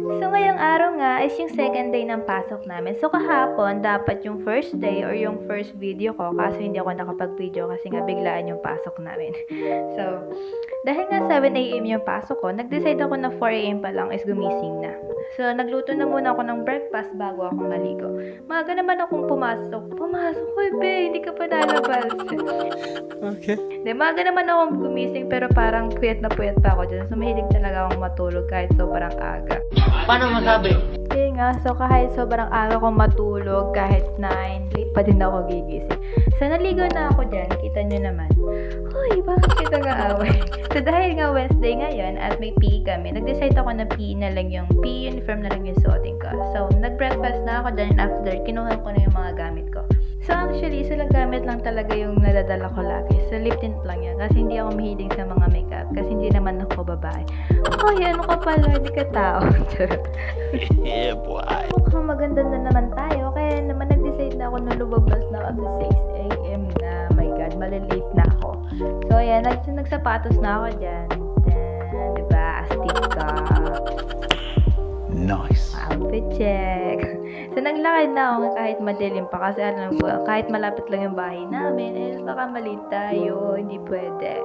So, ngayong araw nga is yung second day ng pasok namin. So, kahapon, dapat yung first day or yung first video ko. Kaso hindi ako nakapag-video kasi nga biglaan yung pasok namin. So, dahil nga 7 a.m. yung pasok ko, nag-decide ako na 4 a.m. pa lang is gumising na. So, nagluto na muna ako ng breakfast bago ako maligo. Maaga naman akong pumasok. Pumasok ko, be, hindi ka pa lalabas. Okay. Hindi, maaga naman akong gumising pero parang puyat na puyat pa ako dyan. So, mahilig talaga akong matulog kahit sobrang aga. Paano masabi? Yun nga, so kahit sobrang aga ko matulog, kahit 9, late pa din ako gigising. So naligo na ako dyan, kita nyo naman. Hoy, bakit kita away? So dahil nga Wednesday ngayon at may PE kami, nag-decide ako na PE na lang yung PE uniform na lang yung suotin ko. So nag-breakfast na ako dyan and after, kinuha ko na yung mga gamit ko. So actually, sila gamit lang talaga yung nadadala ko lagi. So lip tint lang yan kasi hindi ako mahilig sa mga makeup kasi hindi naman ako babae. Hoy, ano ka pala, hindi ka tao. Yeah, boy. Mukhang maganda na naman tayo. Kaya naman nag-decide na ako na lumabas na kasi 6 a.m. na. My God, malilate na ako. So, ayan, nagsapatos na ako dyan. Then, diba, astig ka. Nice. Outfit check. So, naglakad na ako kahit madilim pa kasi alam ko, kahit malapit lang yung bahay namin, eh, baka malate tayo, hindi pwede.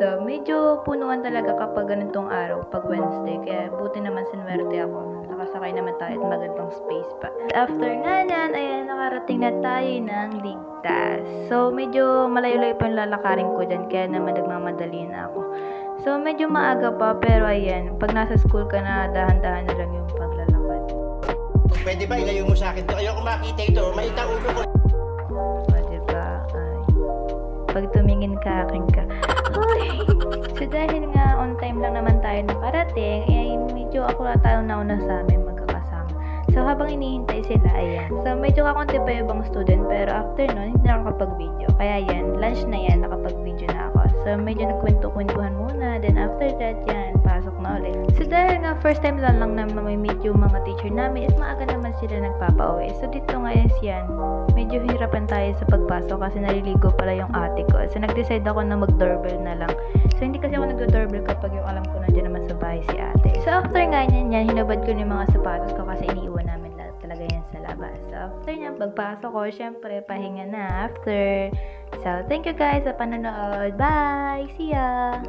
So, medyo punuan talaga kapag ganitong araw, pag Wednesday. Kaya buti naman sinwerte ako. Nakasakay naman tayo at magandang space pa. After nga nan, ayan, nakarating na tayo ng ligtas. So, medyo malayo-layo pa yung lalakarin ko dyan, kaya naman nagmamadali na ako. So, medyo maaga pa, pero ayan, pag nasa school ka na, dahan-dahan na lang yung paglalakad. Pwede ba ilayo mo sa akin to? Ayoko makita ito. Malita ulo ko. O, diba? Ay, pag tumingin ka, akin ka. Ay! So, dahil nga on time lang naman tayo nakarating, eh, medyo ako na tayo nauna sa amin magkakasama. So, habang inihintay sila, ayan. So, medyo kakunti pa yung ibang student, pero after nun, hindi na ako kapag-video. Kaya yan, lunch na yan, nakapag-video na ako. So, medyo nagkwento-kwentuhan muna. Then, after that, yan, pasok na ulit. So, dahil nga, first time lang na may meet yung mga teacher namin, is maaga naman sila nagpapauwi. So, dito nga is yan, medyo hirapan tayo sa pagpasok kasi naliligo pala yung ate ko. So, nag-decide ako na mag-doorbell na lang. So, hindi kasi ako nag-doorbell kapag yung alam ko nandiyan naman sa bahay si ate. So, after nga yan, hinubad ko yung mga sapatos ko kasi iniiwan namin lahat talaga yan sa labas. So, after niya, pagpasok ko, syempre, pahinga na after. So, thank you guys sa panonood. Bye! See ya!